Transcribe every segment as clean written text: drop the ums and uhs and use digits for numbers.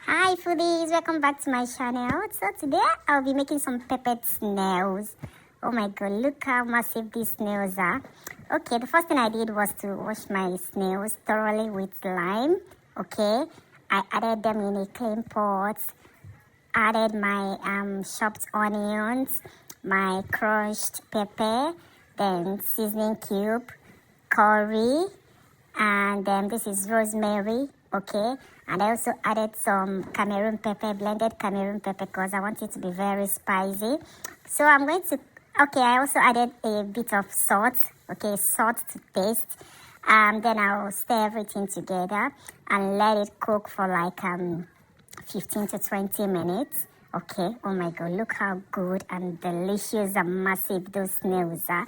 Hi foodies, welcome back to my channel. So today I'll be making some peppered snails. Oh my god, look how massive these snails are. Okay, the first thing I did was to wash my snails thoroughly with lime. Okay, I added them in a clean pot, added my chopped onions, my crushed pepper, then seasoning cube, curry, and then this is rosemary. Okay, and I also added some Cameroon pepper, blended Cameroon pepper, because I want it to be very spicy. So I'm going to, okay, I also added a bit of salt, okay, salt to taste. Then I'll stir everything together and let it cook for like 15 to 20 minutes. Okay, oh my god, look how good and delicious and massive those snails are.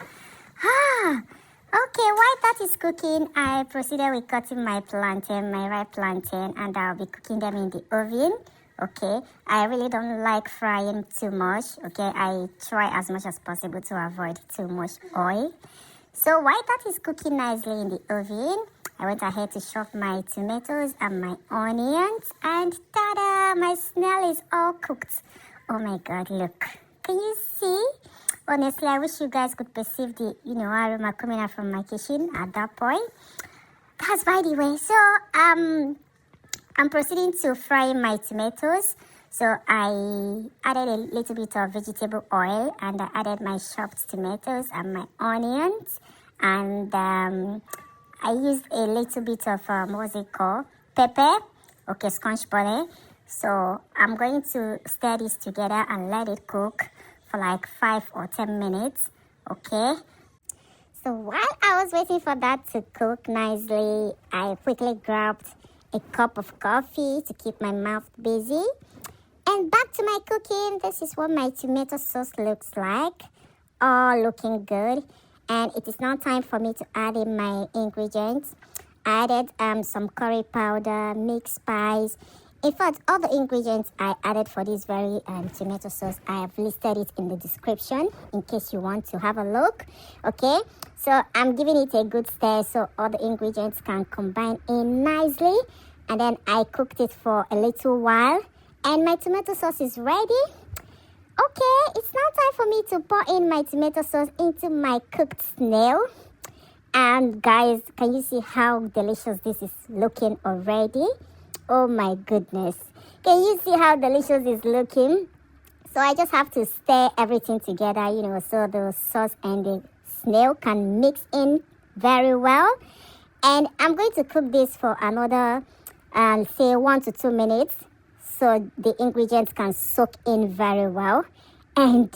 Okay, while that is cooking, I proceeded with cutting my plantain, my ripe plantain, and I'll be cooking them in the oven. Okay, I really don't like frying too much. Okay, I try as much as possible to avoid too much oil. So while that is cooking nicely in the oven, I went ahead to chop my tomatoes and my onions, and ta-da! My snail is all cooked. Oh my god, look. Can you see? Honestly, I wish you guys could perceive the, aroma coming out from my kitchen at that point. That's by the way. So, I'm proceeding to fry my tomatoes. So, I added a little bit of vegetable oil, and I added my chopped tomatoes and my onions. And I used a little bit of, what's it called? Pepper. Okay, Scotch bonnet. So, I'm going to stir this together and let it cook for like 5 or 10 minutes. Okay, so while I was waiting for that to cook nicely, I quickly grabbed a cup of coffee to keep my mouth busy. And back to my cooking. This is what my tomato sauce looks like, all looking good. And it is now time for me to add in my ingredients. I added some curry powder, mixed spice. In fact, all the ingredients I added for this very tomato sauce, I have listed it in the description in case you want to have a look. Okay, so I'm giving it a good stir so all the ingredients can combine in nicely. And then I cooked it for a little while, and my tomato sauce is ready. Okay, it's now time for me to pour in my tomato sauce into my cooked snail. And guys, can you see how delicious this is looking already? Oh my goodness. Can you see how delicious it's looking? So I just have to stir everything together, so the sauce and the snail can mix in very well. And I'm going to cook this for another, say 1 to 2 minutes, so the ingredients can soak in very well. And,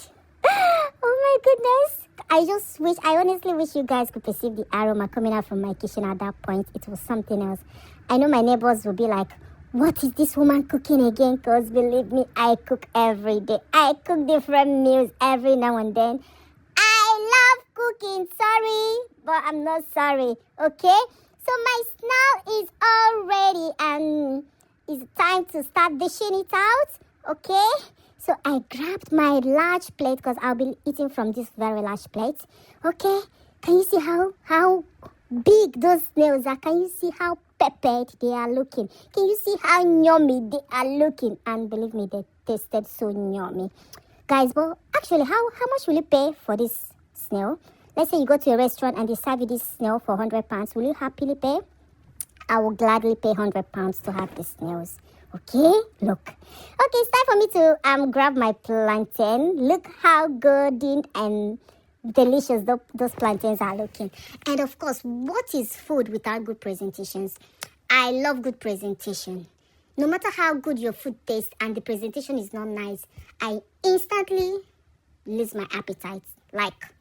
oh my goodness. I honestly wish you guys could perceive the aroma coming out from my kitchen at that point. It was something else. I know my neighbors will be like, what is this woman cooking again? Because believe me, I cook every day. I cook different meals every now and then. I love cooking. Sorry, but I'm not sorry. Okay? So my snail is all ready, and it's time to start dishing it out. Okay? So I grabbed my large plate because I'll be eating from this very large plate. Okay? Can you see how big those snails are? Can you see how peppered they are looking? Can you see how yummy they are looking? And believe me, they tasted so yummy. Guys, but actually, how much will you pay for this snail? Let's say you go to a restaurant and they serve you this snail for £100. Will you happily pay? I will gladly pay £100 to have the snails. Okay, look. Okay, it's time for me to grab my plantain. Look how good and delicious those plantains are looking. And of course, what is food without good presentations? I love good presentation. No matter how good your food tastes and the presentation is not nice, I instantly lose my appetite. Like,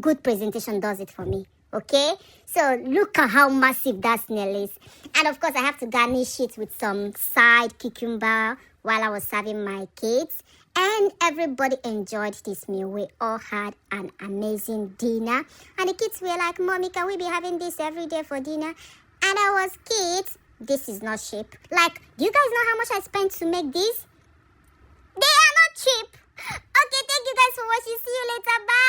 good presentation does it for me. Okay, so look at how massive that snail is. And of course, I have to garnish it with some side cucumber while I was serving my kids. And everybody enjoyed this meal. We all had an amazing dinner. And the kids were like, Mommy, can we be having this every day for dinner? And I was, kids, this is not cheap. Like, do you guys know how much I spent to make this? They are not cheap. Okay, thank you guys for watching. See you later. Bye.